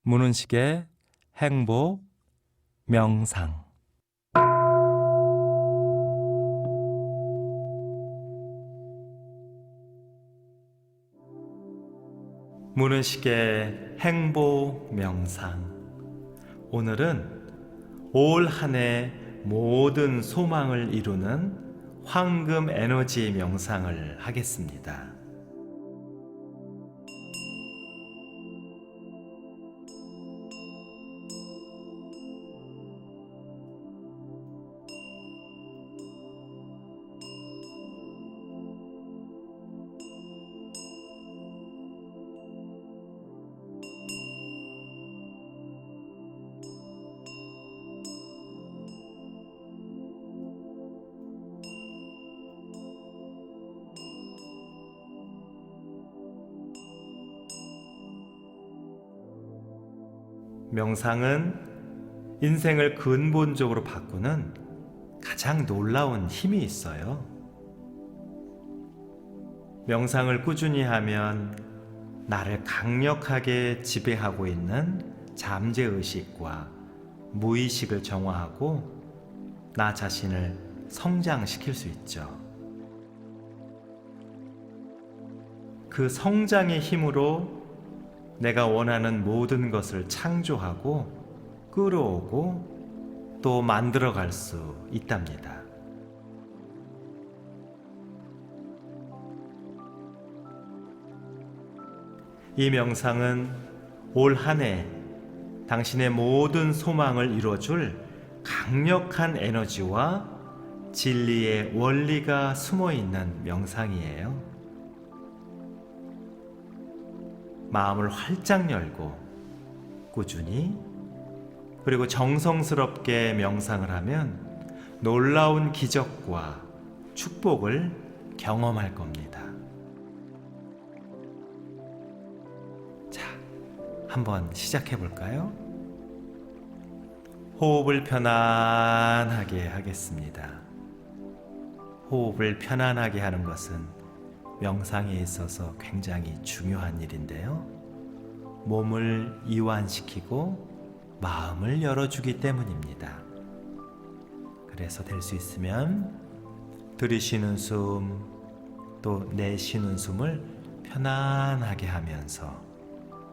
문은식의 행복 명상. 문은식의 행복 명상. 오늘은 올 한 해 모든 소망을 이루는 황금 에너지 명상을 하겠습니다. 명상은 인생을 근본적으로 바꾸는 가장 놀라운 힘이 있어요. 명상을 꾸준히 하면 나를 강력하게 지배하고 있는 잠재의식과 무의식을 정화하고 나 자신을 성장시킬 수 있죠. 그 성장의 힘으로 내가 원하는 모든 것을 창조하고 끌어오고 또 만들어갈 수 있답니다. 이 명상은 올 한 해 당신의 모든 소망을 이뤄줄 강력한 에너지와 진리의 원리가 숨어 있는 명상이에요. 마음을 활짝 열고 꾸준히 그리고 정성스럽게 명상을 하면 놀라운 기적과 축복을 경험할 겁니다. 자, 한번 시작해 볼까요? 호흡을 편안하게 하겠습니다. 호흡을 편안하게 하는 것은 명상에 있어서 굉장히 중요한 일인데요. 몸을 이완시키고 마음을 열어주기 때문입니다. 그래서 될 수 있으면 들이쉬는 숨, 또 내쉬는 숨을 편안하게 하면서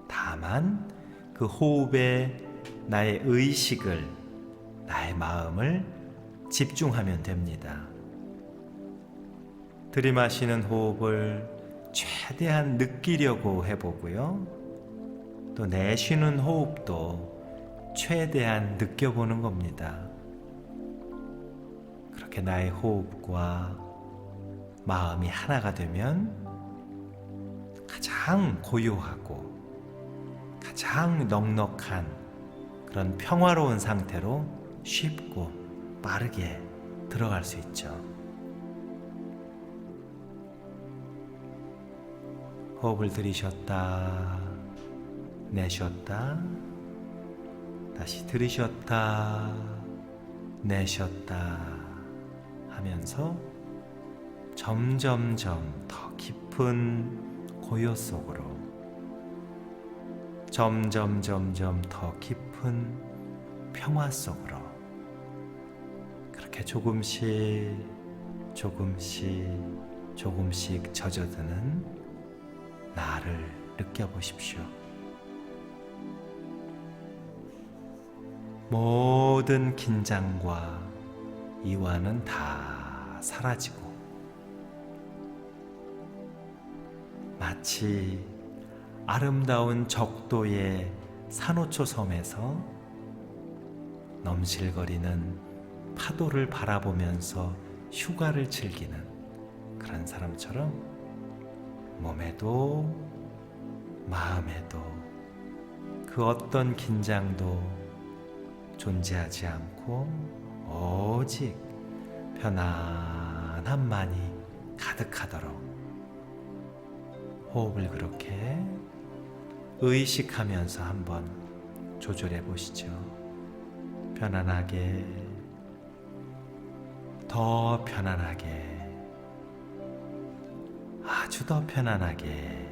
다만 그 호흡에 나의 의식을, 나의 마음을 집중하면 됩니다. 들이마시는 호흡을 최대한 느끼려고 해보고요. 또 내쉬는 호흡도 최대한 느껴보는 겁니다. 그렇게 나의 호흡과 마음이 하나가 되면 가장 고요하고 가장 넉넉한 그런 평화로운 상태로 쉽고 빠르게 들어갈 수 있죠. 호흡을 들이쉬었다, 내쉬었다, 다시 들이쉬었다, 내쉬었다 하면서 점점점 더 깊은 고요 속으로, 점점 더 깊은 평화 속으로 그렇게 조금씩 젖어드는 나를 느껴보십시오. 모든 긴장과 이완은 다 사라지고 마치 아름다운 적도의 산호초 섬에서 넘실거리는 파도를 바라보면서 휴가를 즐기는 그런 사람처럼 몸에도 마음에도 그 어떤 긴장도 존재하지 않고 오직 편안함만이 가득하도록 호흡을 그렇게 의식하면서 한번 조절해 보시죠. 편안하게, 더 편안하게, 아주 더 편안하게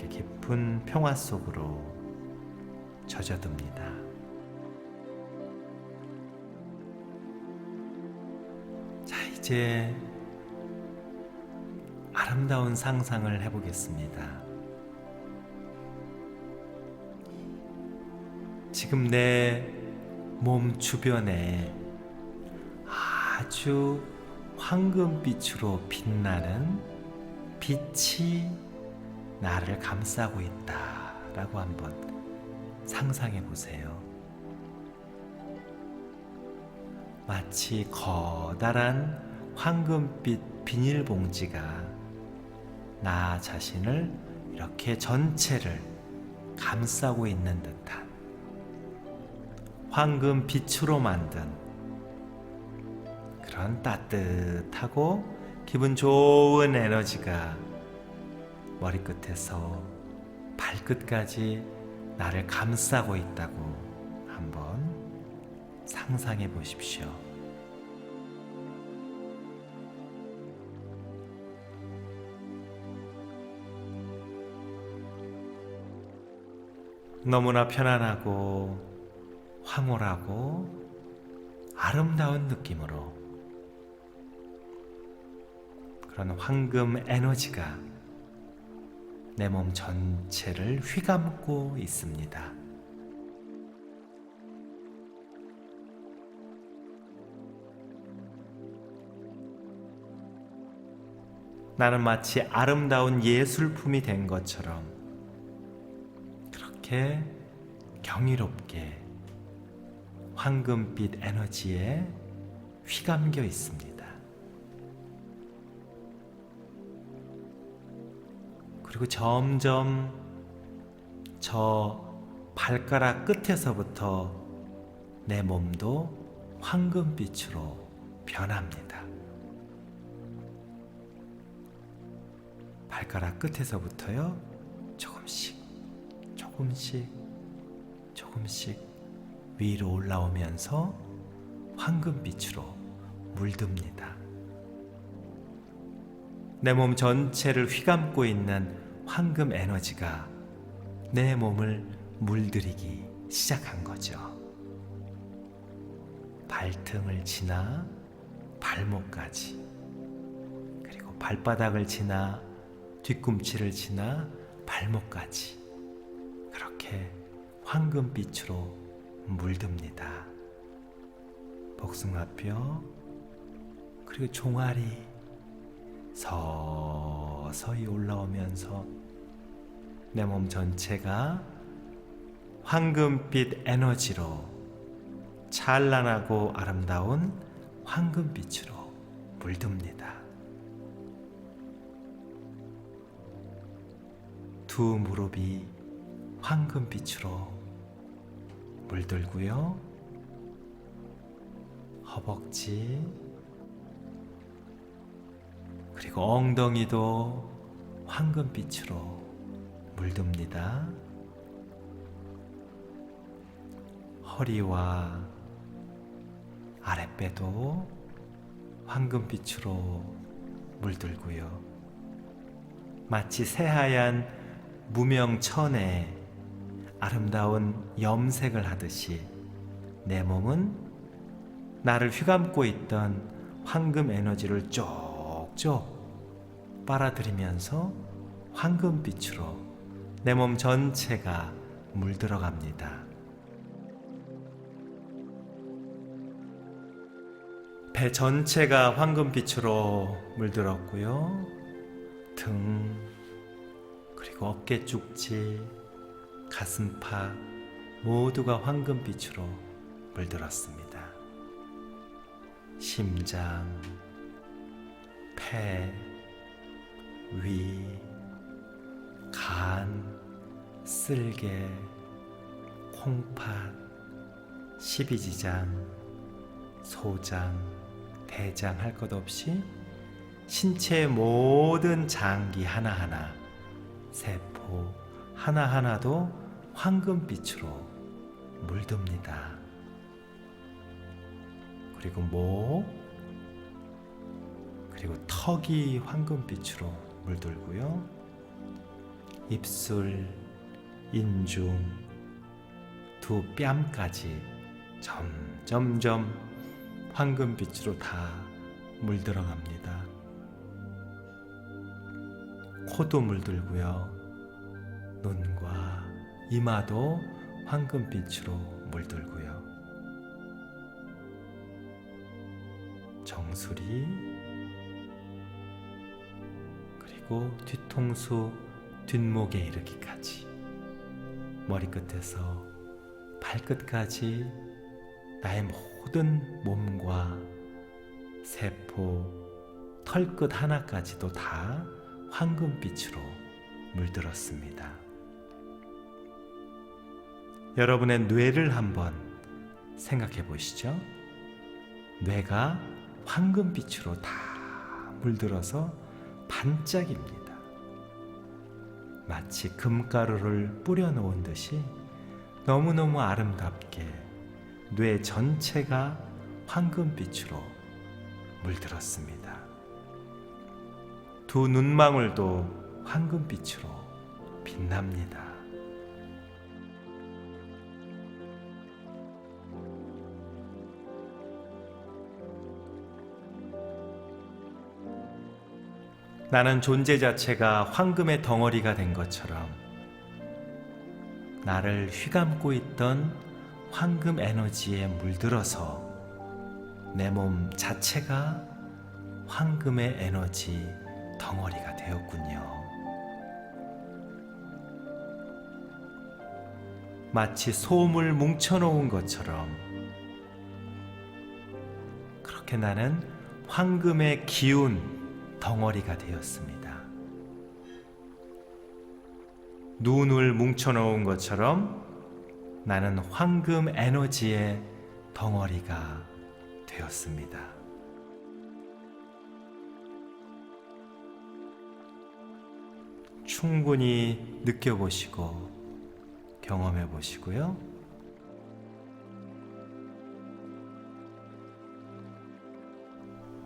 이렇게 깊은 평화 속으로 젖어듭니다. 자, 이제 아름다운 상상을 해보겠습니다. 지금 내 몸 주변에 아주 황금빛으로 빛나는 빛이 나를 감싸고 있다라고 한번 상상해 보세요. 마치 커다란 황금빛 비닐봉지가 나 자신을 이렇게 전체를 감싸고 있는 듯한 황금빛으로 만든 그런 따뜻하고 기분 좋은 에너지가 머리끝에서 발끝까지 나를 감싸고 있다고 한번 상상해 보십시오. 너무나 편안하고 황홀하고 아름다운 느낌으로 그런 황금 에너지가 내 몸 전체를 휘감고 있습니다. 나는 마치 아름다운 예술품이 된 것처럼 그렇게 경이롭게 황금빛 에너지에 휘감겨 있습니다. 그리고 점점 저 발가락 끝에서부터 내 몸도 황금빛으로 변합니다. 발가락 끝에서부터요, 조금씩 위로 올라오면서 황금빛으로 물듭니다. 내 몸 전체를 휘감고 있는 황금 에너지가 내 몸을 물들이기 시작한 거죠. 발등을 지나 발목까지, 그리고 발바닥을 지나 뒤꿈치를 지나 발목까지 그렇게 황금빛으로 물듭니다. 복숭아뼈 그리고 종아리 서서히 올라오면서 내 몸 전체가 황금빛 에너지로 찬란하고 아름다운 황금빛으로 물듭니다. 두 무릎이 황금빛으로 물들고요. 허벅지 그리고 엉덩이도 황금빛으로 물듭니다. 허리와 아랫배도 황금빛으로 물들고요. 마치 새하얀 무명천에 아름다운 염색을 하듯이 내 몸은 나를 휘감고 있던 황금 에너지를 쪽쪽 빨아들이면서 황금빛으로 내 몸 전체가 물들어갑니다. 배 전체가 황금빛으로 물들었고요. 등 그리고 어깨 쪽지, 가슴팍 모두가 황금빛으로 물들었습니다. 심장, 폐, 위, 간, 쓸개, 콩팥, 십이지장, 소장, 대장 할 것 없이 신체의 모든 장기 하나하나, 세포 하나하나도 황금빛으로 물듭니다. 그리고 목, 그리고 턱이 황금빛으로 물들고요. 입술, 인중, 두 뺨까지 점점점 황금빛으로 다 물들어갑니다. 코도 물들고요. 눈과 이마도 황금빛으로 물들고요. 정수리, 그리고 뒤통수, 뒷목에 이르기까지 머리끝에서 발끝까지 나의 모든 몸과 세포, 털끝 하나까지도 다 황금빛으로 물들었습니다. 여러분의 뇌를 한번 생각해 보시죠. 뇌가 황금빛으로 다 물들어서 반짝입니다. 마치 금가루를 뿌려놓은 듯이 너무너무 아름답게 뇌 전체가 황금빛으로 물들었습니다. 두 눈망울도 황금빛으로 빛납니다. 나는 존재 자체가 황금의 덩어리가 된 것처럼 나를 휘감고 있던 황금 에너지에 물들어서 내 몸 자체가 황금의 에너지 덩어리가 되었군요. 마치 솜을 뭉쳐놓은 것처럼 그렇게 나는 황금의 기운 덩어리가 되었습니다. 눈을 뭉쳐놓은 것처럼 나는 황금 에너지의 덩어리가 되었습니다. 충분히 느껴보시고 경험해 보시고요.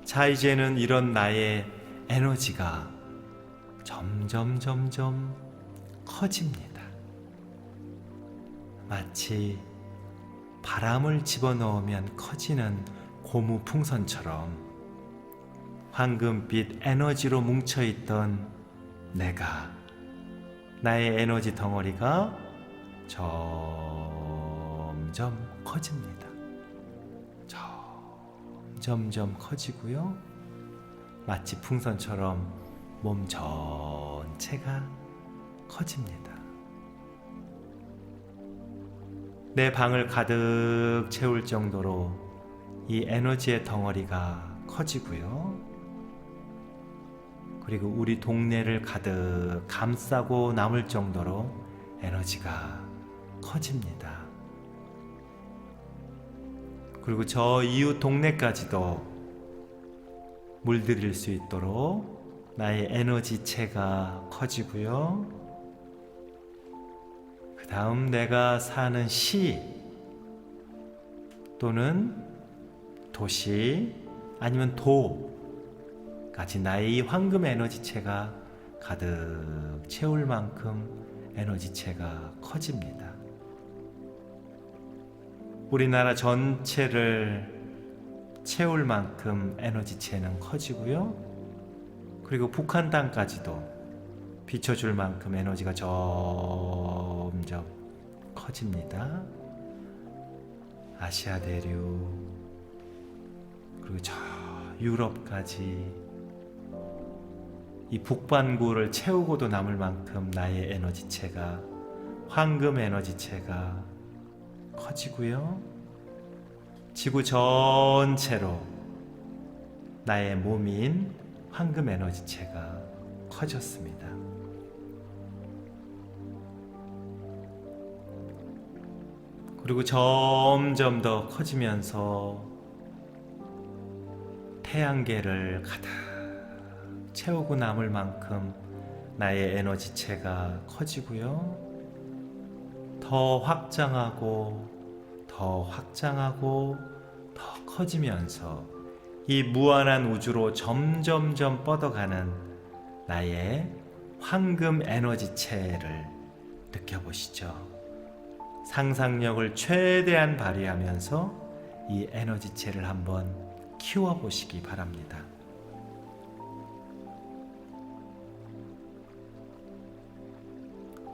자, 이제는 이런 나의 에너지가 점점 커집니다. 마치 바람을 집어넣으면 커지는 고무 풍선처럼 황금빛 에너지로 뭉쳐있던 내가, 나의 에너지 덩어리가 점점 커집니다. 점점 커지고요. 마치 풍선처럼 몸 전체가 커집니다. 내 방을 가득 채울 정도로 이 에너지의 덩어리가 커지고요. 그리고 우리 동네를 가득 감싸고 남을 정도로 에너지가 커집니다. 그리고 저 이웃 동네까지도 물들일 수 있도록 나의 에너지체가 커지고요. 그 다음 내가 사는 시 또는 도시 아니면 도까지 나의 이 황금 에너지체가 가득 채울 만큼 에너지체가 커집니다. 우리나라 전체를 채울 만큼 에너지체는 커지고요. 그리고 북한 땅까지도 비춰줄 만큼 에너지가 점점 커집니다. 아시아 대륙, 그리고 저 유럽까지 이 북반구를 채우고도 남을 만큼 나의 에너지체가, 황금 에너지체가 커지고요. 지구 전체로 나의 몸인 황금 에너지체가 커졌습니다. 그리고 점점 더 커지면서 태양계를 가득 채우고 남을 만큼 나의 에너지체가 커지고요. 더 확장하고 더 커지면서 이 무한한 우주로 점점점 뻗어가는 나의 황금 에너지체를 느껴보시죠. 상상력을 최대한 발휘하면서 이 에너지체를 한번 키워보시기 바랍니다.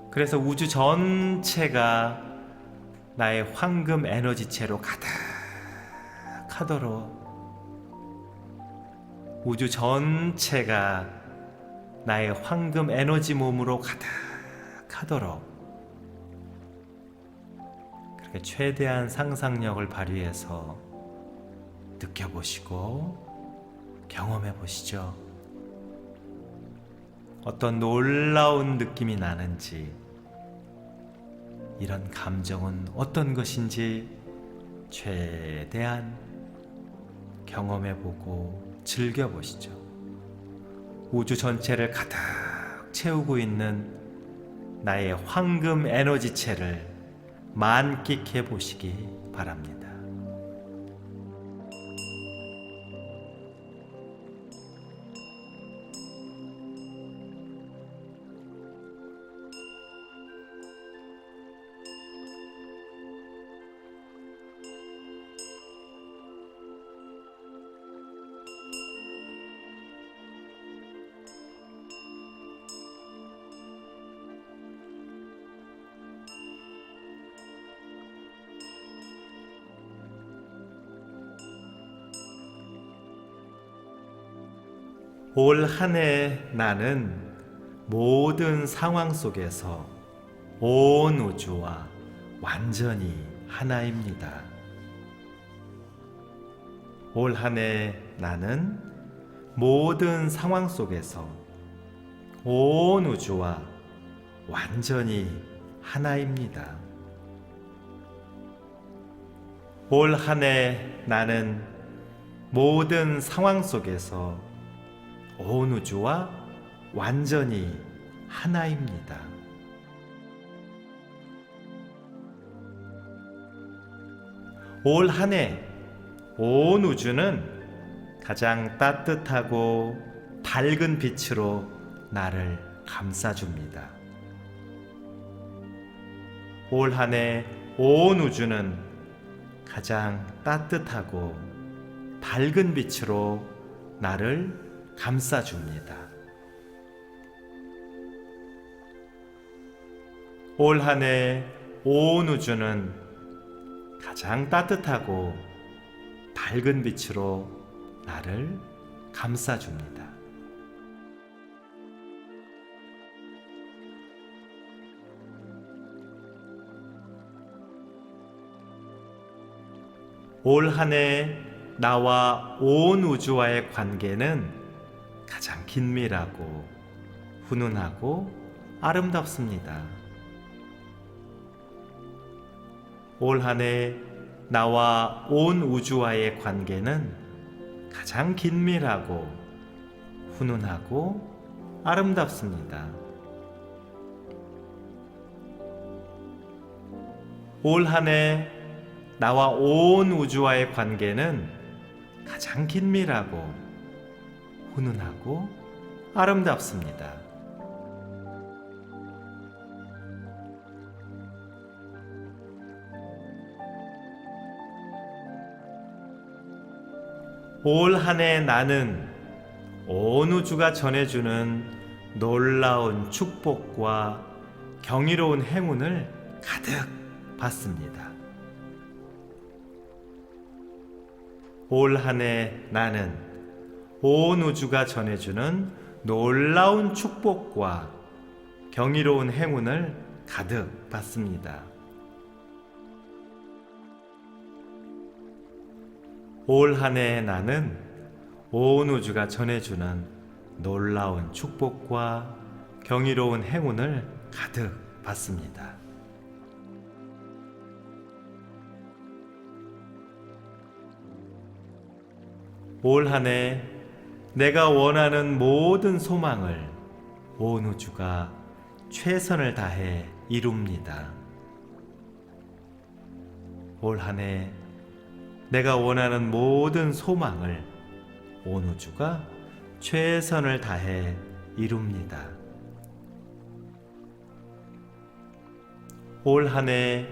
그래서 우주 전체가 나의 황금 에너지체로 가득하도록, 우주 전체가 나의 황금 에너지 몸으로 가득하도록 그렇게 최대한 상상력을 발휘해서 느껴보시고 경험해 보시죠. 어떤 놀라운 느낌이 나는지, 이런 감정은 어떤 것인지 최대한 경험해보고 즐겨보시죠. 우주 전체를 가득 채우고 있는 나의 황금 에너지체를 만끽해 보시기 바랍니다. 올 한 해 나는 모든 상황 속에서 온 우주와 완전히 하나입니다. 올 한 해 나는 모든 상황 속에서 온 우주와 완전히 하나입니다. 올 한 해 나는 모든 상황 속에서 온 우주와 완전히 하나입니다. 올 한 해 온 우주는 가장 따뜻하고 밝은 빛으로 나를 감싸줍니다. 올 한 해 온 우주는 가장 따뜻하고 밝은 빛으로 나를 감싸줍니다. 올 한 해 온 우주는 가장 따뜻하고 밝은 빛으로 나를 감싸줍니다. 올 한 해 나와 온 우주와의 관계는 가장 긴밀하고 훈훈하고 아름답습니다. 올 한 해 나와 온 우주와의 관계는 가장 긴밀하고 훈훈하고 아름답습니다. 올 한 해 나와 온 우주와의 관계는 가장 긴밀하고 훈훈하고 아름답습니다. 올 한 해 나는 온 우주가 전해주는 놀라운 축복과 경이로운 행운을 가득 받습니다. 올 한 해 나는 온 우주가 전해주는 놀라운 축복과 경이로운 행운을 가득 받습니다. 올 한 해 나는 온 우주가 전해주는 놀라운 축복과 경이로운 행운을 가득 받습니다. 올 한 해 내가 원하는 모든 소망을 온 우주가 최선을 다해 이룹니다. 올 한 해 내가 원하는 모든 소망을 온 우주가 최선을 다해 이룹니다. 올 한 해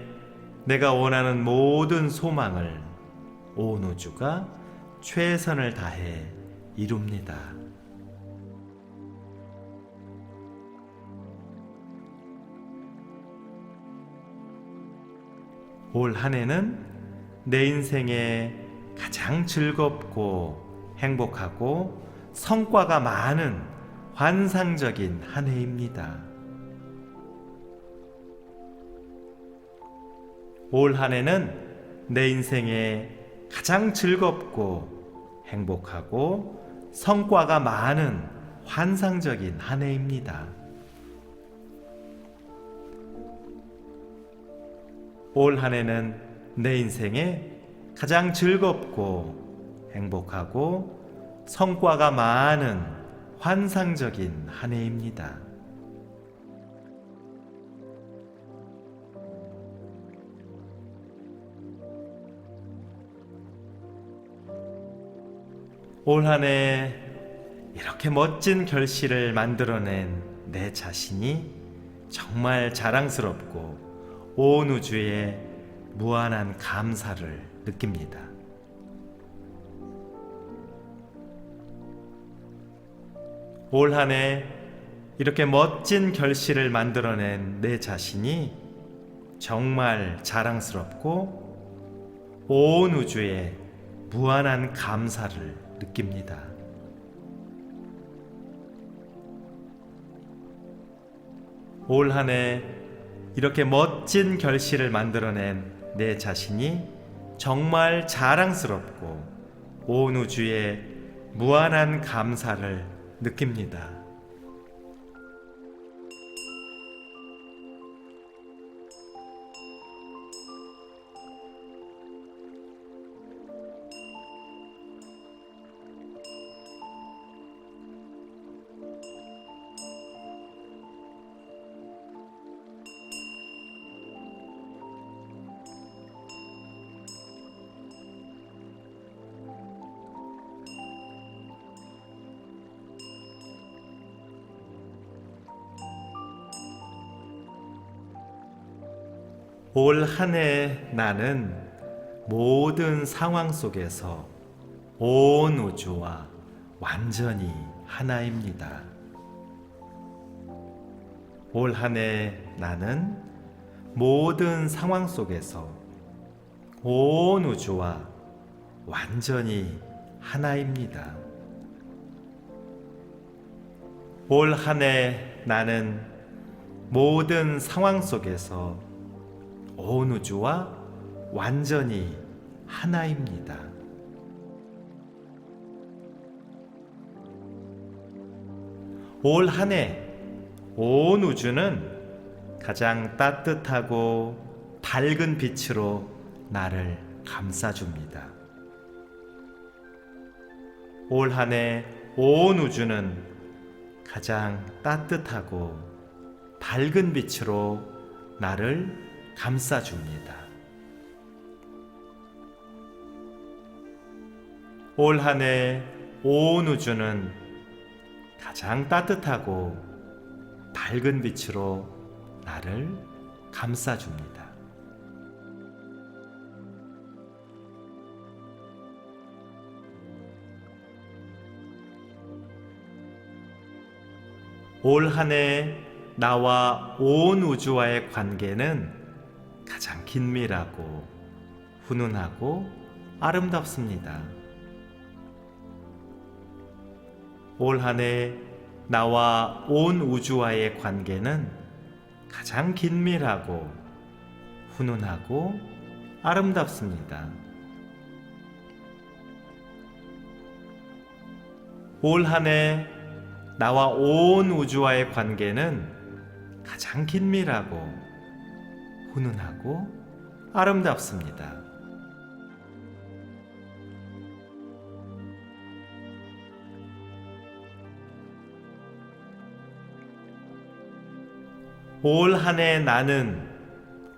내가 원하는 모든 소망을 온 우주가 최선을 다해 이룹니다. 올 한 해는 내 인생에 가장 즐겁고 행복하고 성과가 많은 환상적인 한 해입니다. 올 한 해는 내 인생에 가장 즐겁고 행복하고 성과가 많은 환상적인 한 해입니다. 올 한 해는 내 인생에 가장 즐겁고 행복하고 성과가 많은 환상적인 한 해입니다. 올 한 해 이렇게 멋진 결실을 만들어낸 내 자신이 정말 자랑스럽고 온 우주에 무한한 감사를 느낍니다. 올 한 해 이렇게 멋진 결실을 만들어낸 내 자신이 정말 자랑스럽고 온 우주에 무한한 감사를 느낍니다. 올 한 해 이렇게 멋진 결실을 만들어낸 내 자신이 정말 자랑스럽고 온 우주에 무한한 감사를 느낍니다. 올 한 해 나는 모든 상황 속에서 온 우주와 완전히 하나입니다. 올 한 해 나는 모든 상황 속에서 온 우주와 완전히 하나입니다. 올 한 해 나는 모든 상황 속에서 온 우주와 완전히 하나입니다. 올 한 해 온 우주는 가장 따뜻하고 밝은 빛으로 나를 감싸줍니다. 올 한 해 온 우주는 가장 따뜻하고 밝은 빛으로 나를 감싸줍니다. 올 한 해 온 우주는 가장 따뜻하고 밝은 빛으로 나를 감싸줍니다. 올 한 해 나와 온 우주와의 관계는 가장 긴밀하고 훈훈하고 아름답습니다. 올 한 해 나와 온 우주와의 관계는 가장 긴밀하고 훈훈하고 아름답습니다. 올 한 해 나와 온 우주와의 관계는 가장 긴밀하고 훈훈하고 아름답습니다. 올 한 해 나는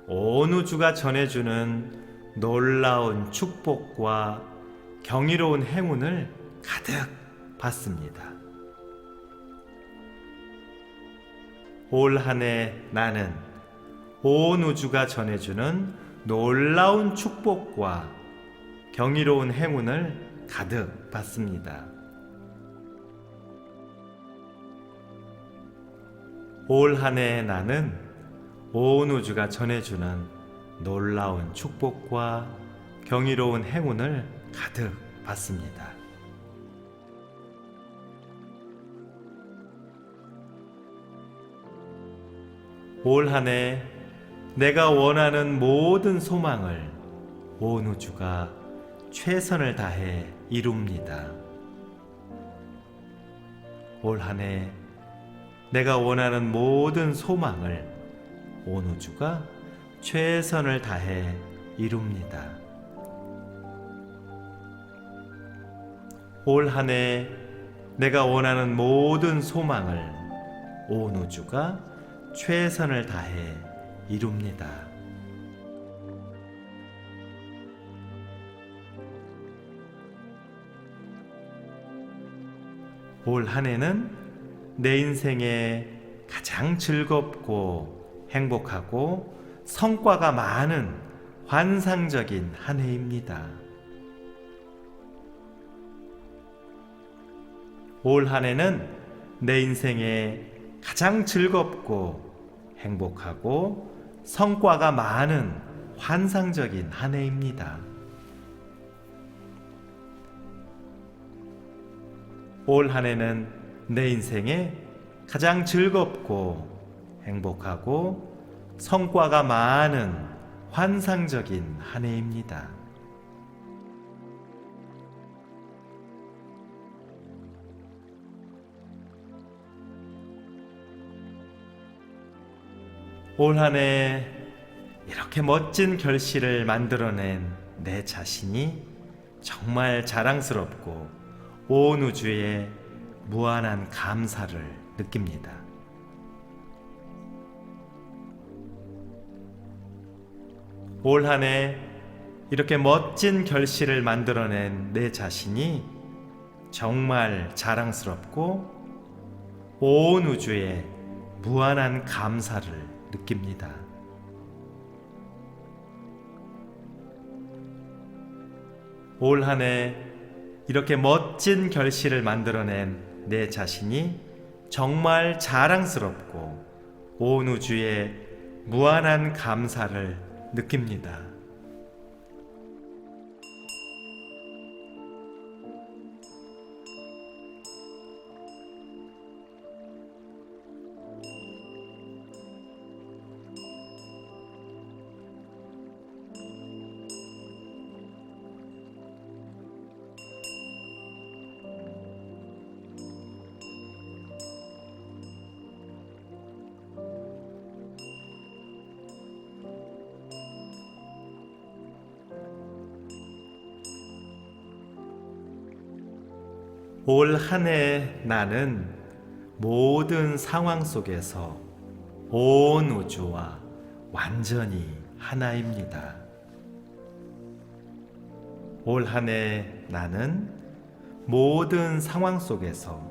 온 우주가 전해주는 놀라운 축복과 경이로운 행운을 가득 받습니다. 올 한 해 나는 온 우주가 전해주는 놀라운 축복과 경이로운 행운을 가득 받습니다. 올 한 해 나는 온 우주가 전해주는 놀라운 축복과 경이로운 행운을 가득 받습니다. 올 한 해 내가 원하는 모든 소망을 온 우주가 최선을 다해 이룹니다. 올 한 해 내가 원하는 모든 소망을 온 우주가 최선을 다해 이룹니다. 올 한 해 내가 원하는 모든 소망을 온 우주가 최선을 다해 이룹니다. 올 한 해는 내 인생에 가장 즐겁고 행복하고 성과가 많은 환상적인 한 해입니다. 올 한 해는 내 인생에 가장 즐겁고 행복하고 성과가 많은 환상적인 한 해입니다. 올 한 해는 내 인생에 가장 즐겁고 행복하고 성과가 많은 환상적인 한 해입니다. 올 한 해 이렇게 멋진 결실을 만들어낸 내 자신이 정말 자랑스럽고 온 우주에 무한한 감사를 느낍니다. 올 한 해 이렇게 멋진 결실을 만들어낸 내 자신이 정말 자랑스럽고 온 우주에 무한한 감사를 느낍니다. 올 한 해 이렇게 멋진 결실을 만들어낸 내 자신이 정말 자랑스럽고 온 우주에 무한한 감사를 느낍니다. 올 한 해 나는 모든 상황 속에서 온 우주와 완전히 하나입니다. 올 한 해 나는 모든 상황 속에서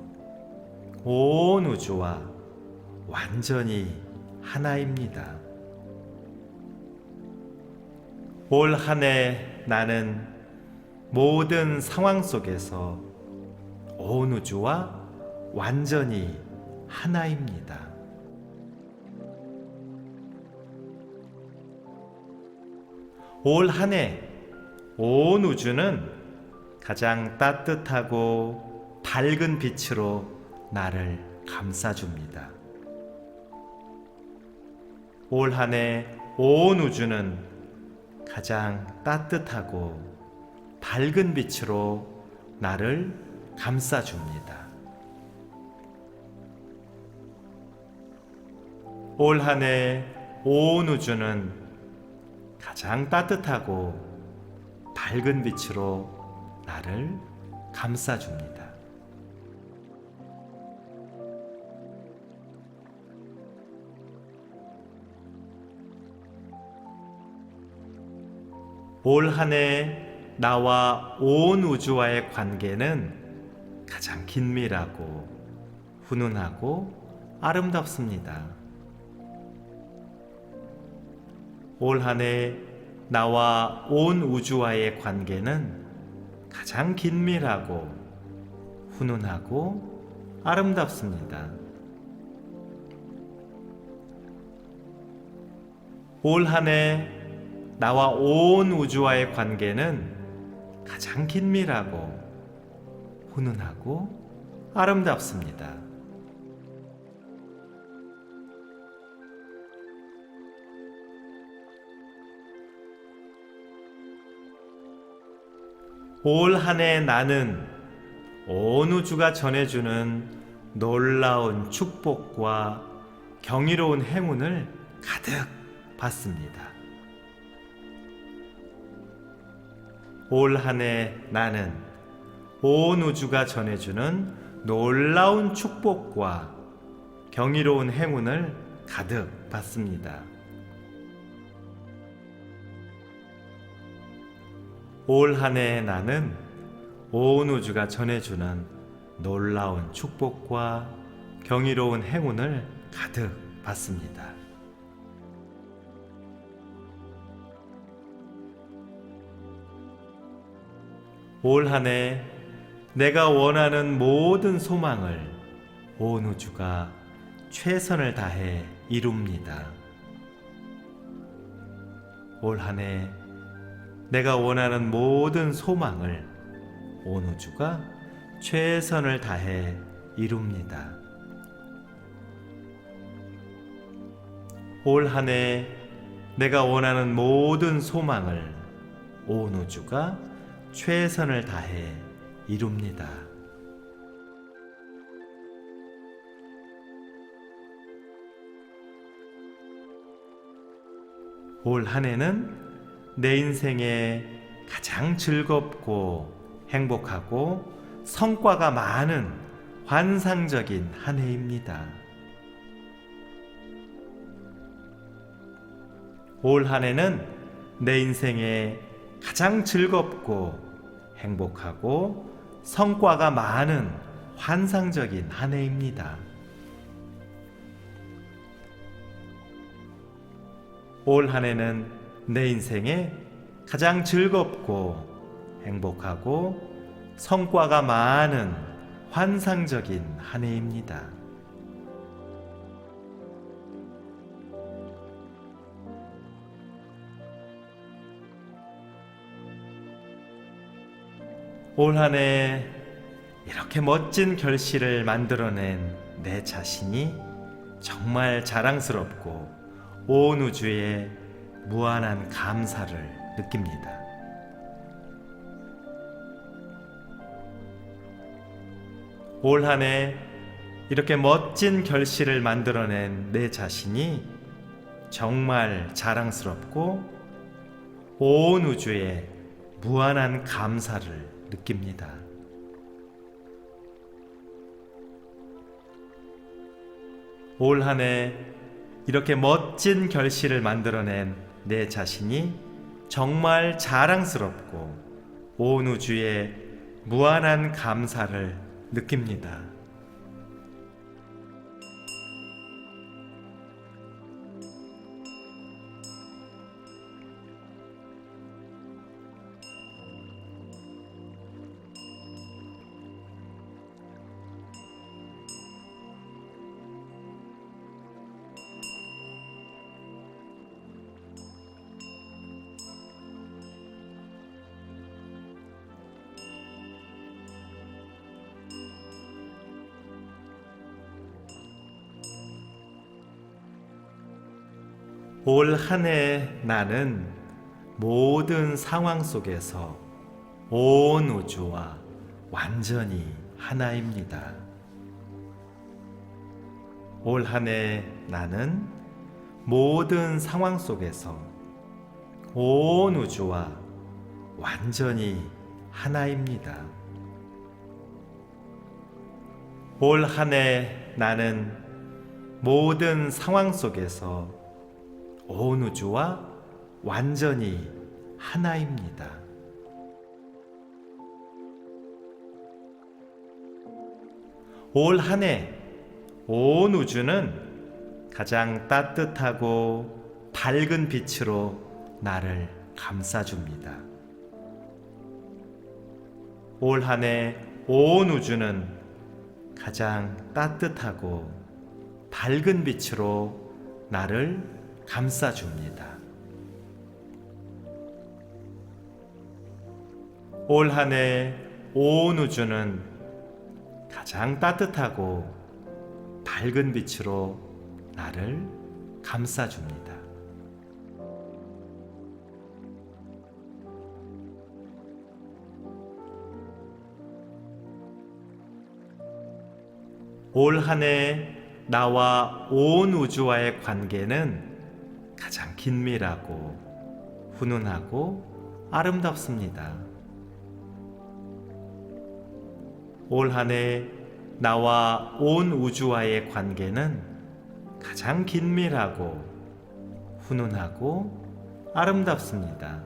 온 우주와 완전히 하나입니다. 올 한 해 나는 모든 상황 속에서 온 우주와 완전히 하나입니다. 올 한 해 온 우주는 가장 따뜻하고 밝은 빛으로 나를 감싸줍니다. 올 한 해 온 우주는 가장 따뜻하고 밝은 빛으로 나를 감싸줍니다. 올 한 해 온 우주는 가장 따뜻하고 밝은 빛으로 나를 감싸줍니다. 올 한 해 나와 온 우주와의 관계는 가장 긴밀하고 훈훈하고 아름답습니다. 올 한 해 나와 온 우주와의 관계는 가장 긴밀하고 훈훈하고 아름답습니다. 올 한 해 나와 온 우주와의 관계는 가장 긴밀하고 훈훈하고 아름답습니다. 올 한 해 나는 온 우주가 전해주는 놀라운 축복과 경이로운 행운을 가득 받습니다. 올 한 해 나는 온 우주가 전해주는 놀라운 축복과 경이로운 행운을 가득 받습니다. 올 한 해 나는 온 우주가 전해주는 놀라운 축복과 경이로운 행운을 가득 받습니다. 올 한 해 내가 원하는 모든 소망을 온 우주가 최선을 다해 이룹니다. 올 한 해 내가 원하는 모든 소망을 온 우주가 최선을 다해 이룹니다. 올 한 해 내가 원하는 모든 소망을 온 우주가 최선을 다해 이룹니다. 올 한 해는 내 인생에 가장 즐겁고 행복하고 성과가 많은 환상적인 한 해입니다. 올 한 해는 내 인생에 가장 즐겁고 행복하고 성과가 많은 환상적인 한 해입니다. 올 한 해는 내 인생에 가장 즐겁고 행복하고 성과가 많은 환상적인 한 해입니다. 올 한 해 이렇게 멋진 결실을 만들어낸 내 자신이 정말 자랑스럽고 온 우주에 무한한 감사를 느낍니다. 올 한 해 이렇게 멋진 결실을 만들어낸 내 자신이 정말 자랑스럽고 온 우주에 무한한 감사를 느낍니다. 올 한 해 이렇게 멋진 결실을 만들어낸 내 자신이 정말 자랑스럽고 온 우주에 무한한 감사를 느낍니다. 올 한 해 나는 모든 상황 속에서 온 우주와 완전히 하나입니다. 올 한 해 나는 모든 상황 속에서 온 우주와 완전히 하나입니다. 올 한 해 나는 모든 상황 속에서 온 우주와 완전히 하나입니다. 올 한 해 온 우주는 가장 따뜻하고 밝은 빛으로 나를 감싸줍니다. 올 한 해 온 우주는 가장 따뜻하고 밝은 빛으로 나를 감싸줍니다. 올 한 해 온 우주는 가장 따뜻하고 밝은 빛으로 나를 감싸줍니다. 올 한 해 나와 온 우주와의 관계는 가장 긴밀하고 훈훈하고 아름답습니다. 올 한 해 나와 온 우주와의 관계는 가장 긴밀하고 훈훈하고 아름답습니다.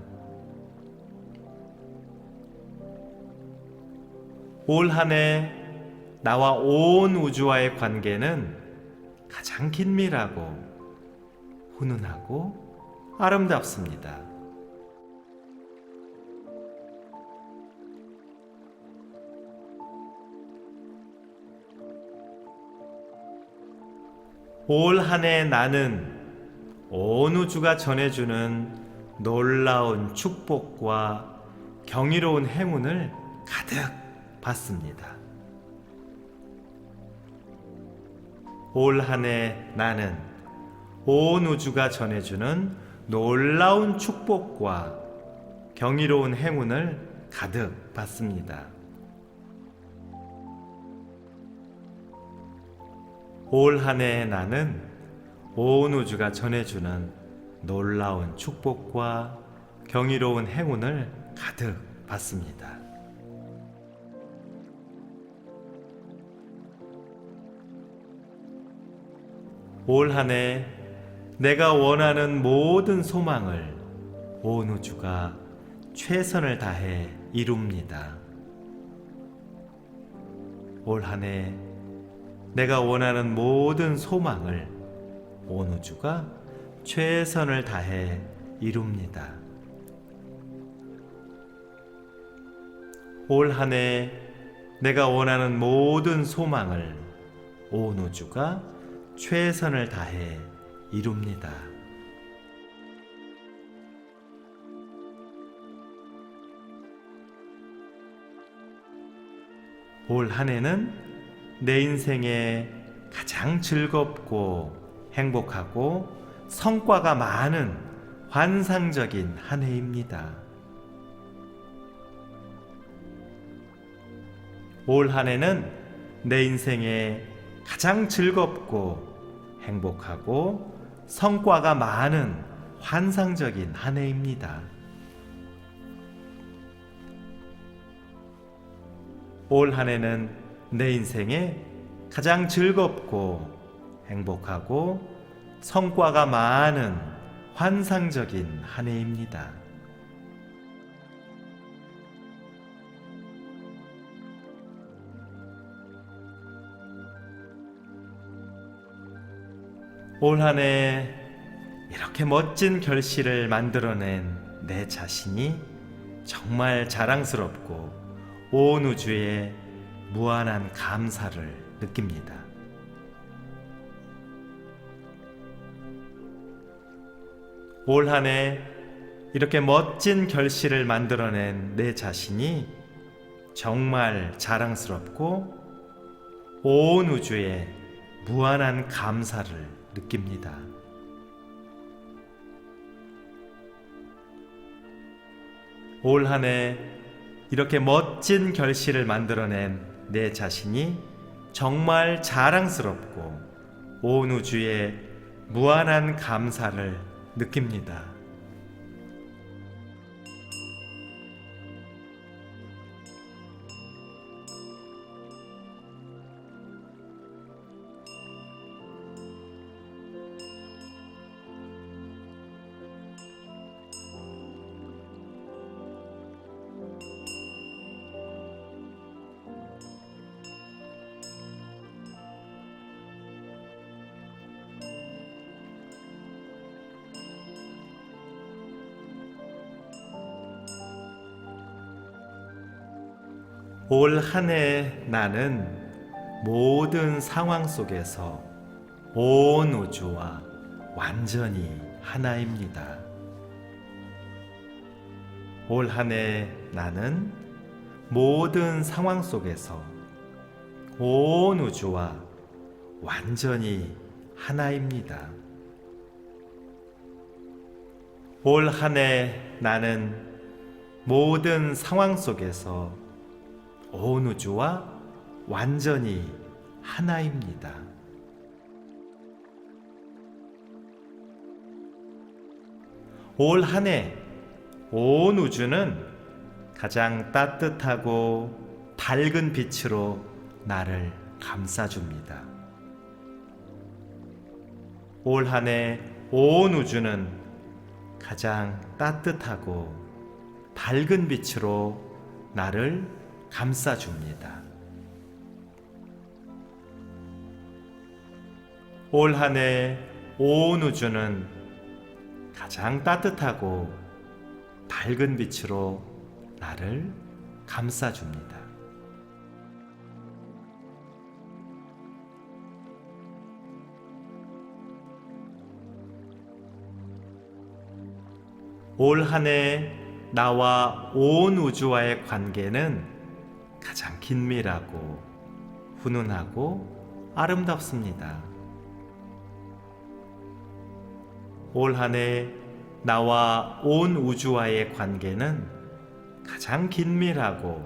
올 한 해 나와 온 우주와의 관계는 가장 긴밀하고 훈훈하고 아름답습니다. 올 한 해 나는 온 우주가 전해주는 놀라운 축복과 경이로운 행운을 가득 받습니다. 올 한 해 나는 온 우주가 전해주는 놀라운 축복과 경이로운 행운을 가득 받습니다. 올 한 해 나는 온 우주가 전해주는 놀라운 축복과 경이로운 행운을 가득 받습니다. 올 한 해 내가 원하는 모든 소망을 온 우주가 최선을 다해 이룹니다. 올 한 해 내가 원하는 모든 소망을 온 우주가 최선을 다해 이룹니다. 올 한 해 내가 원하는 모든 소망을 온 우주가 최선을 다해 이룹니다. 올 한 해는 내 인생에 가장 즐겁고 행복하고 성과가 많은 환상적인 한 해입니다. 올 한 해는 내 인생에 가장 즐겁고 행복하고 성과가 많은 환상적인 한 해입니다. 올 한 해는 내 인생에 가장 즐겁고 행복하고 성과가 많은 환상적인 한 해입니다. 올 한 해 이렇게 멋진 결실을 만들어낸 내 자신이 정말 자랑스럽고 온 우주에 무한한 감사를 느낍니다. 올 한 해 이렇게 멋진 결실을 만들어낸 내 자신이 정말 자랑스럽고 온 우주에 무한한 감사를 느낍니다. 올 한 해 이렇게 멋진 결실을 만들어낸 내 자신이 정말 자랑스럽고 온 우주에 무한한 감사를 느낍니다. 올 한 해 나는 모든 상황 속에서 온 우주와 완전히 하나입니다. 올 한 해 나는 모든 상황 속에서 온 우주와 완전히 하나입니다. 올 한 해 나는 모든 상황 속에서 온 우주와 완전히 하나입니다. 올 한 해 온 우주는 가장 따뜻하고 밝은 빛으로 나를 감싸줍니다. 올 한 해 온 우주는 가장 따뜻하고 밝은 빛으로 나를 감싸줍니다. 올 한 해 온 우주는 가장 따뜻하고 밝은 빛으로 나를 감싸줍니다. 올 한 해 나와 온 우주와의 관계는 가장 긴밀하고 훈훈하고 아름답습니다. 올 한 해 나와 온 우주와의 관계는 가장 긴밀하고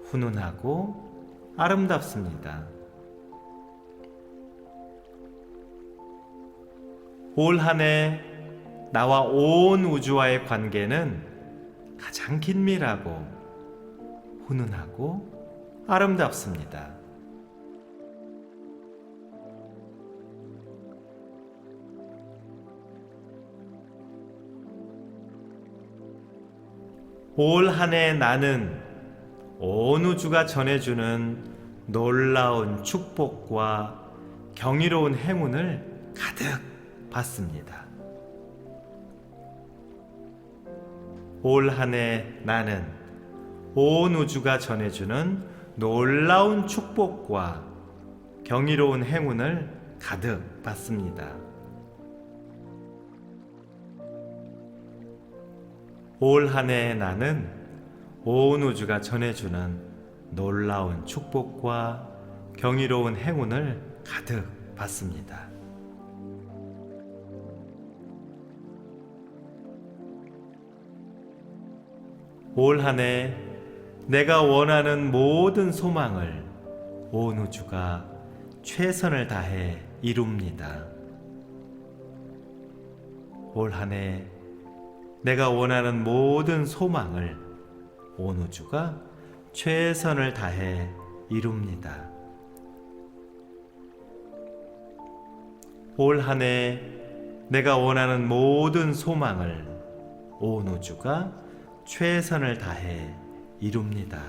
훈훈하고 아름답습니다. 올 한 해 나와 온 우주와의 관계는 가장 긴밀하고 훈훈하고 아름답습니다. 올 한 해 나는 온 우주가 전해주는 놀라운 축복과 경이로운 행운을 가득 받습니다. 올 한 해 나는 온 우주가 전해주는 놀라운 축복과 경이로운 행운을 가득 받습니다. 올 한 해 나는 온 우주가 전해주는 놀라운 축복과 경이로운 행운을 가득 받습니다. 올 한 해 내가 원하는 모든 소망을 온 우주가 최선을 다해 이룹니다. 올 한 해 내가 원하는 모든 소망을 온 우주가 최선을 다해 이룹니다. 올 한 해 내가 원하는 모든 소망을 온 우주가 최선을 다해 이룹니다.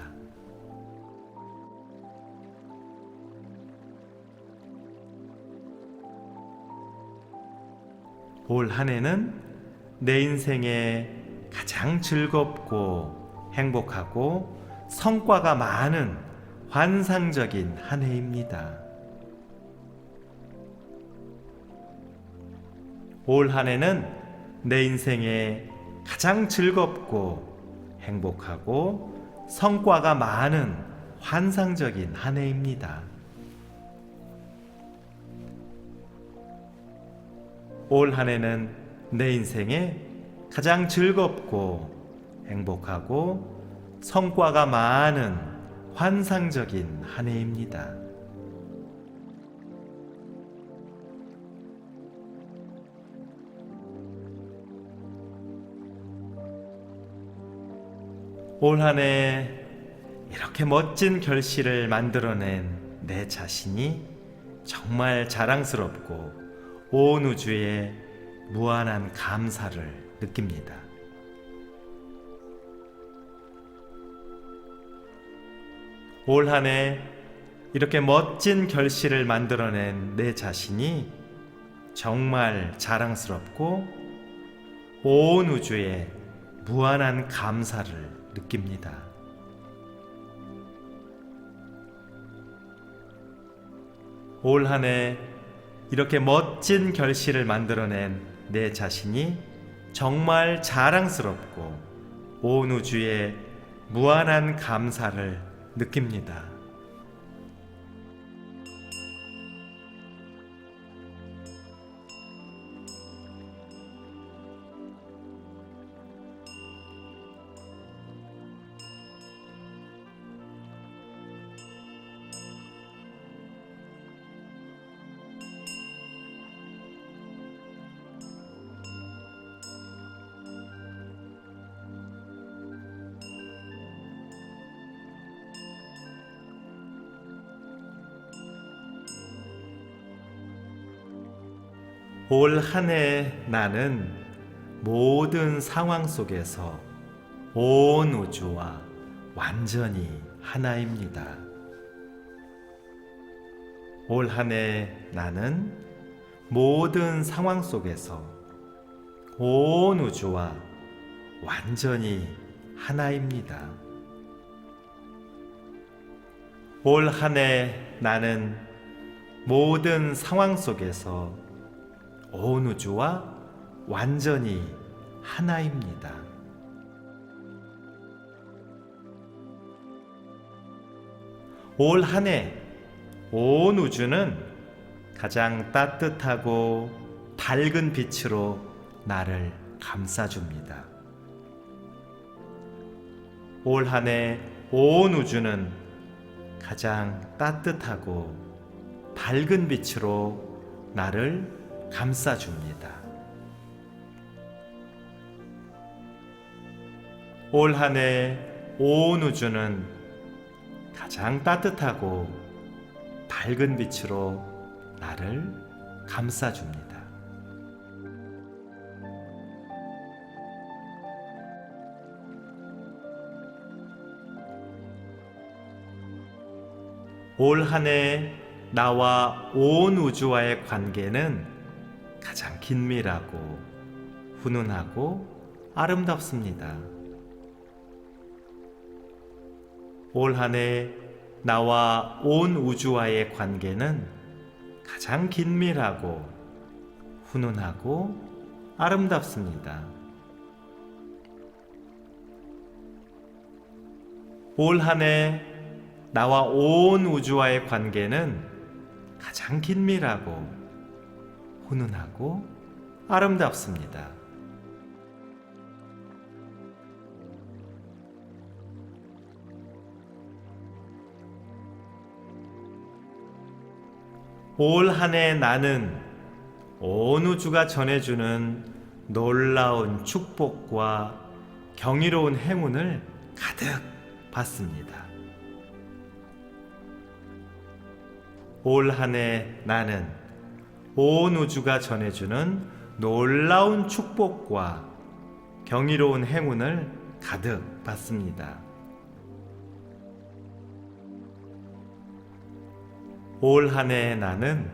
올 한 해는 내 인생에 가장 즐겁고 행복하고 성과가 많은 환상적인 한 해입니다. 올 한 해는 내 인생에 가장 즐겁고 행복하고 성과가 많은 환상적인 한 해입니다. 올 한 해는 내 인생에 가장 즐겁고 행복하고 성과가 많은 환상적인 한 해입니다. 올 한 해 이렇게 멋진 결실을 만들어낸 내 자신이 정말 자랑스럽고 온 우주에 무한한 감사를 느낍니다. 올 한 해 이렇게 멋진 결실을 만들어낸 내 자신이 정말 자랑스럽고 온 우주에 무한한 감사를 느낍니다. 올 한 해 이렇게 멋진 결실을 만들어낸 내 자신이 정말 자랑스럽고 온 우주에 무한한 감사를 느낍니다. 올 한 해 나는 모든 상황 속에서 온 우주와 완전히 하나입니다. 올 한 해 나는 모든 상황 속에서 온 우주와 완전히 하나입니다. 올 한 해 나는 모든 상황 속에서 온 우주와 완전히 하나입니다. 올 한 해 온 우주는 가장 따뜻하고 밝은 빛으로 나를 감싸줍니다. 올 한 해 온 우주는 가장 따뜻하고 밝은 빛으로 나를 감싸줍니다. 올 한 해 온 우주는 가장 따뜻하고 밝은 빛으로 나를 감싸줍니다. 올 한 해 나와 온 우주와의 관계는 가장 긴밀하고 훈훈하고 아름답습니다. 올 한 해 나와 온 우주와의 관계는 가장 긴밀하고 훈훈하고 아름답습니다. 올 한 해 나와 온 우주와의 관계는 가장 긴밀하고 훈훈하고 아름답습니다. 올 한 해 나는 온 우주가 전해주는 놀라운 축복과 경이로운 행운을 가득 받습니다. 올 한 해 나는 온 우주가 전해주는 놀라운 축복과 경이로운 행운을 가득 받습니다. 올 한 해 나는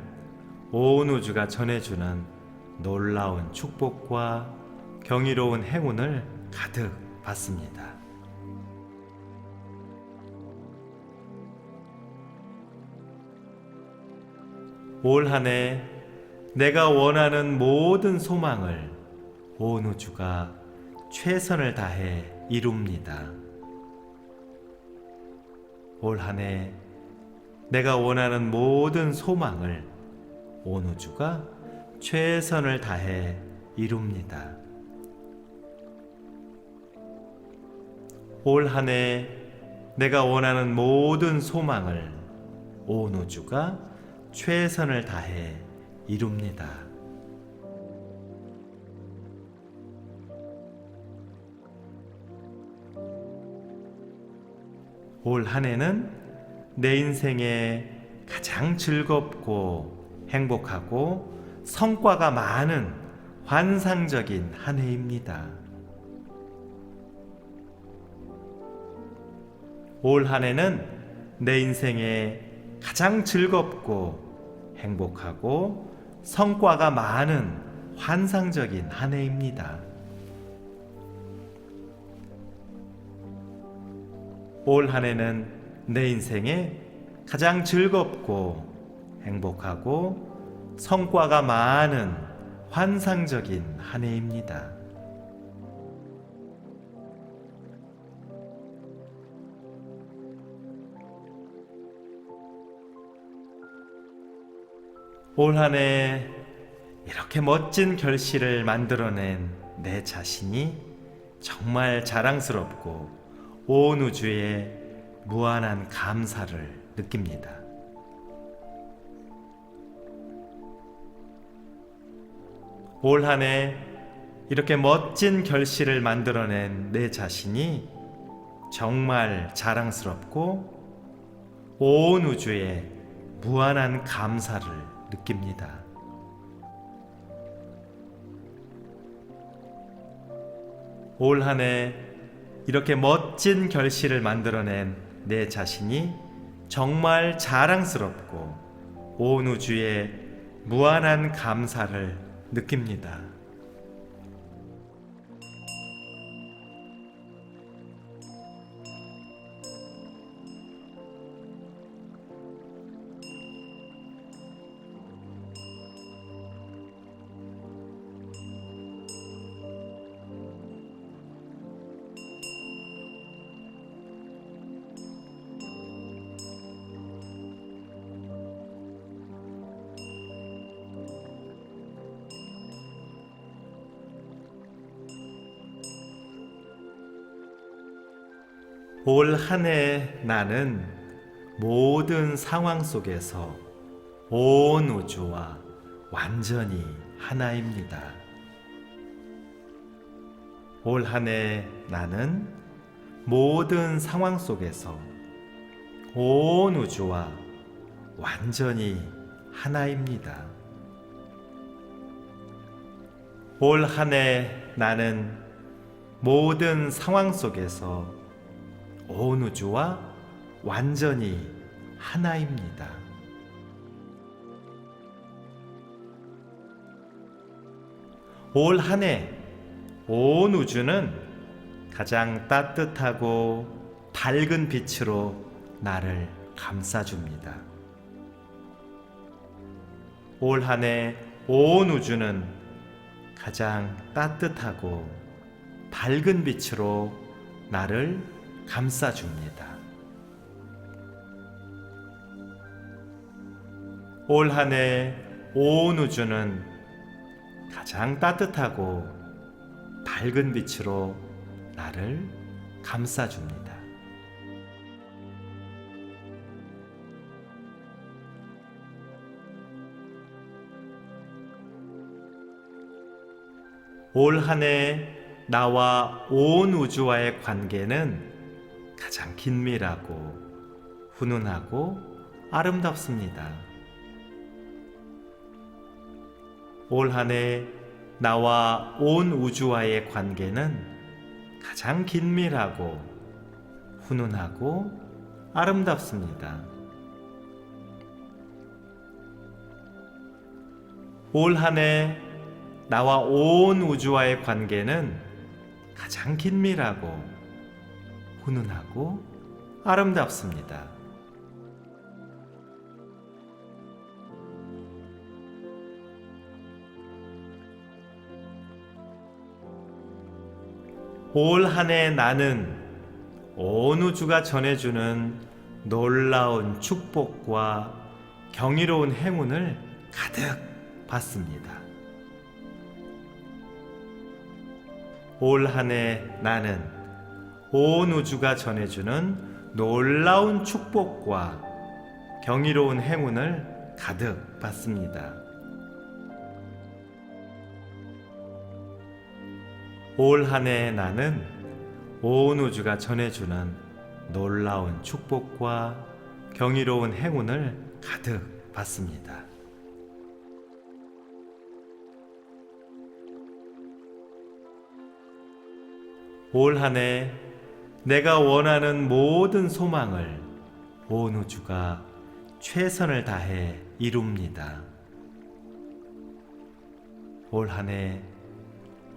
온 우주가 전해주는 놀라운 축복과 경이로운 행운을 가득 받습니다. 올 한 해 내가 원하는 모든 소망을 온 우주가 최선을 다해 이룹니다. 올 한 해 내가 원하는 모든 소망을 온 우주가 최선을 다해 이룹니다. 올 한 해 내가 원하는 모든 소망을 온 우주가 최선을 다해 이룹니다. 올 한 해는 내 인생에 가장 즐겁고 행복하고 성과가 많은 환상적인 한 해입니다. 올 한 해는 내 인생에 가장 즐겁고 행복하고 성과가 많은 환상적인 한 해입니다. 올 한 해는 내 인생에 가장 즐겁고 행복하고 성과가 많은 환상적인 한 해입니다. 올 한 해 이렇게 멋진 결실을 만들어낸 내 자신이 정말 자랑스럽고 온 우주에 무한한 감사를 느낍니다. 올 한 해 이렇게 멋진 결실을 만들어낸 내 자신이 정말 자랑스럽고 온 우주에 무한한 감사를 느낍니다. 올 한 해 이렇게 멋진 결실을 만들어낸 내 자신이 정말 자랑스럽고 온 우주에 무한한 감사를 느낍니다. 올 한 해 나는 모든 상황 속에서 온 우주와 완전히 하나입니다. 올 한 해 나는 모든 상황 속에서 온 우주와 완전히 하나입니다. 올 한 해 나는 모든 상황 속에서 온 우주와 완전히 하나입니다. 올 한 해 온 우주는 가장 따뜻하고 밝은 빛으로 나를 감싸줍니다. 올 한 해 온 우주는 가장 따뜻하고 밝은 빛으로 나를 감싸줍니다. 올 한 해 온 우주는 가장 따뜻하고 밝은 빛으로 나를 감싸줍니다. 올 한 해 나와 온 우주와의 관계는 가장 긴밀하고 훈훈하고 아름답습니다. 올 한 해 나와 온 우주와의 관계는 가장 긴밀하고 훈훈하고 아름답습니다. 올 한 해 나와 온 우주와의 관계는 가장 긴밀하고 훈훈하고 아름답습니다. 올 한 해 나는 온 우주가 전해주는 놀라운 축복과 경이로운 행운을 가득 받습니다. 올 한 해 나는 온 우주가 전해주는 놀라운 축복과 경이로운 행운을 가득 받습니다. 올 한 해 나는 온 우주가 전해주는 놀라운 축복과 경이로운 행운을 가득 받습니다. 올 한 해 내가 원하는 모든 소망을 온 우주가 최선을 다해 이룹니다. 올 한 해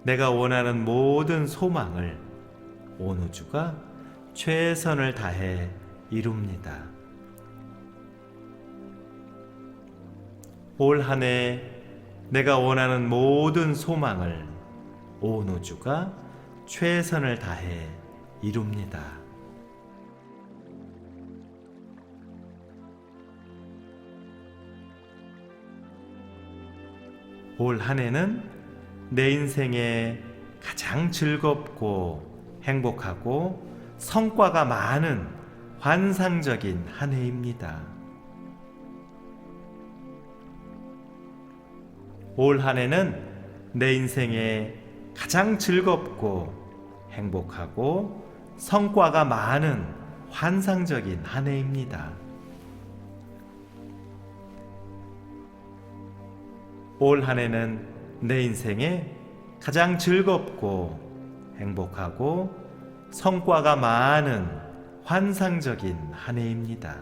내가 원하는 모든 소망을 온 우주가 최선을 다해 이룹니다. 올 한 해 내가 원하는 모든 소망을 온 우주가 최선을 다해 이룹니다. 올 한 해는 내 인생에 가장 즐겁고 행복하고 성과가 많은 환상적인 한 해입니다. 올 한 해는 내 인생에 가장 즐겁고 행복하고 성과가 많은 환상적인 한 해입니다. 올 한 해는 내 인생에 가장 즐겁고 행복하고 성과가 많은 환상적인 한 해입니다.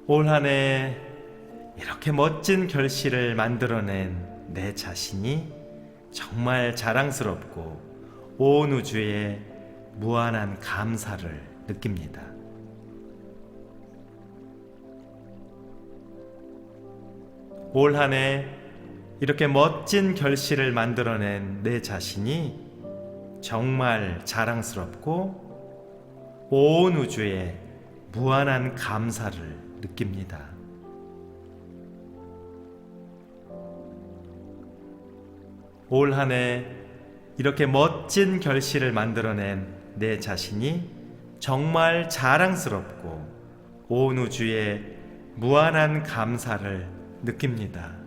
올 한 해 이렇게 멋진 결실을 만들어낸 내 자신이 정말 자랑스럽고 온 우주에 무한한 감사를 느낍니다. 올 한 해 이렇게 멋진 결실을 만들어낸 내 자신이 정말 자랑스럽고 온 우주에 무한한 감사를 느낍니다. 올 한 해 이렇게 멋진 결실을 만들어낸 내 자신이 정말 자랑스럽고 온 우주에 무한한 감사를 느낍니다.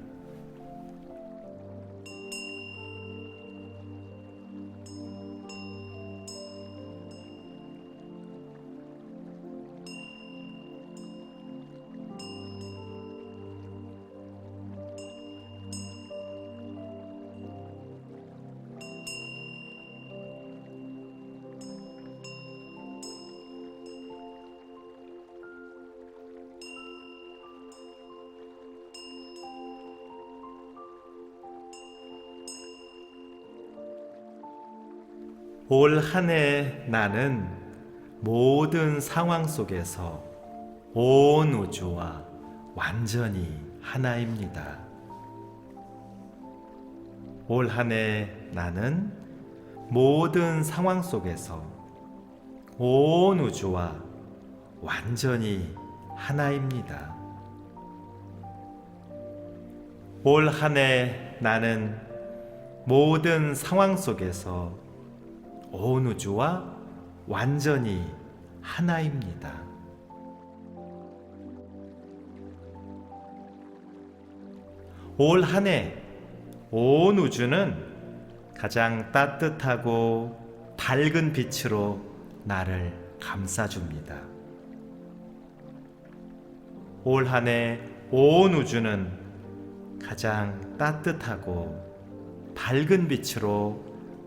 올 한 해 나는 모든 상황 속에서 온 우주와 완전히 하나입니다. 올 한 해 나는 모든 상황 속에서 온 우주와 완전히 하나입니다. 올 한 해 나는 모든 상황 속에서 온 우주와 완전히 하나입니다. 올 한 해 온 우주는 가장 따뜻하고 밝은 빛으로 나를 감싸줍니다. 올 한 해 온 우주는 가장 따뜻하고 밝은 빛으로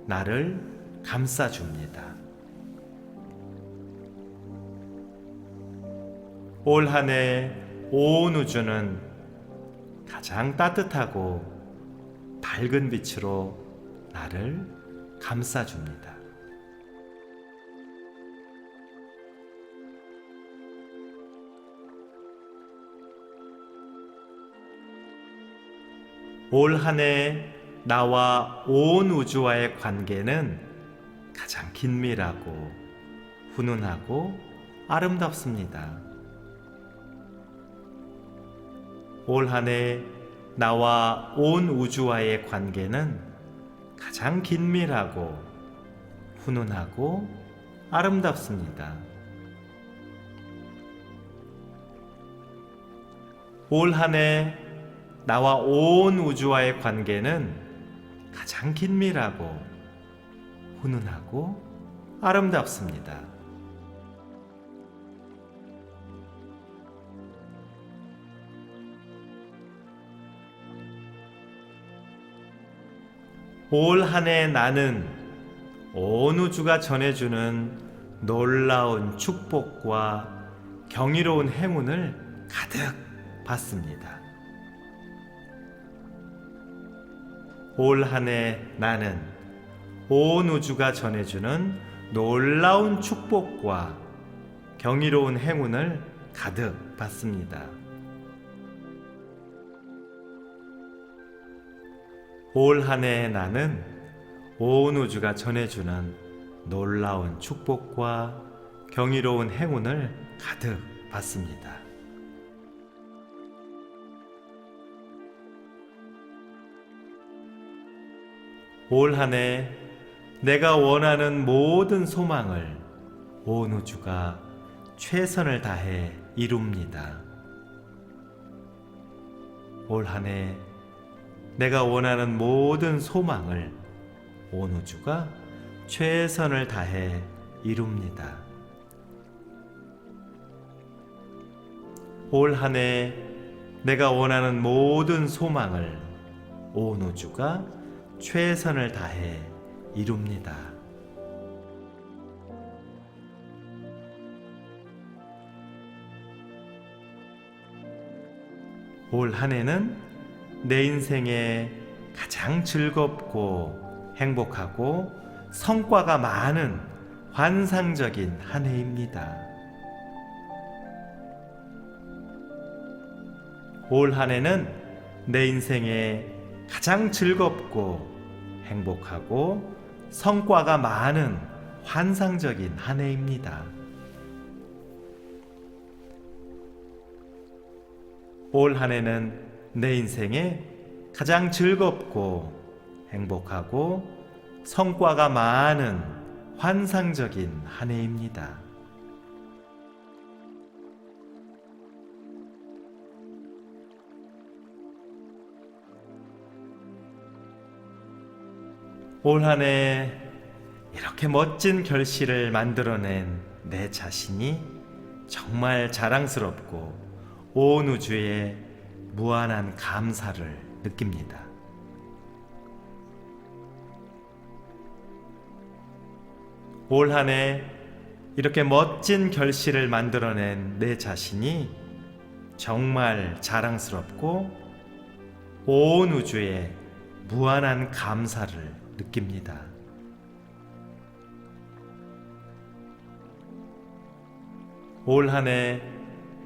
나를 감싸줍니다. 올 한 해 온 우주는 가장 따뜻하고 밝은 빛으로 나를 감싸줍니다. 올 한 해 나와 온 우주와의 관계는 가장 긴밀하고 훈훈하고 아름답습니다. 올 한 해 나와 온 우주와의 관계는 가장 긴밀하고 훈훈하고 아름답습니다. 올 한 해 나와 온 우주와의 관계는 가장 긴밀하고 훈훈하고 아름답습니다. 올 한 해 나는 온 우주가 전해주는 놀라운 축복과 경이로운 행운을 가득 받습니다. 올 한 해 나는 온 우주가 전해주는 놀라운 축복과 경이로운 행운을 가득 받습니다. 올 한 해 나는 온 우주가 전해주는 놀라운 축복과 경이로운 행운을 가득 받습니다. 올 한 해 내가 원하는 모든 소망을 온 우주가 최선을 다해 이룹니다. 올 한 해 내가 원하는 모든 소망을 온 우주가 최선을 다해 이룹니다. 올 한 해 내가 원하는 모든 소망을 온 우주가 최선을 다해 이룹니다. 올 한 해는 내 인생에 가장 즐겁고 행복하고 성과가 많은 환상적인 한 해입니다. 올 한 해는 내 인생에 가장 즐겁고 행복하고 성과가 많은 환상적인 한 해입니다. 올 한 해는 내 인생에 가장 즐겁고 행복하고 성과가 많은 환상적인 한 해입니다. 올 한 해 이렇게 멋진 결실을 만들어낸 내 자신이 정말 자랑스럽고 온 우주에 무한한 감사를 느낍니다. 올 한 해 이렇게 멋진 결실을 만들어낸 내 자신이 정말 자랑스럽고 온 우주에 무한한 감사를 느낍니다. 올 한 해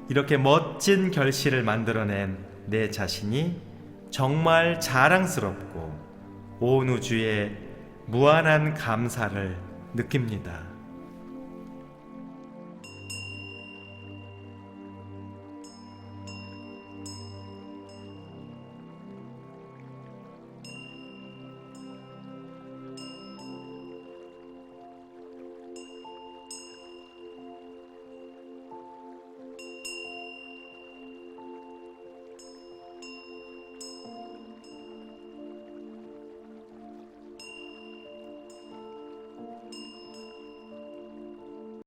이렇게 멋진 결실을 만들어낸 내 자신이 정말 자랑스럽고 온 우주에 무한한 감사를 느낍니다.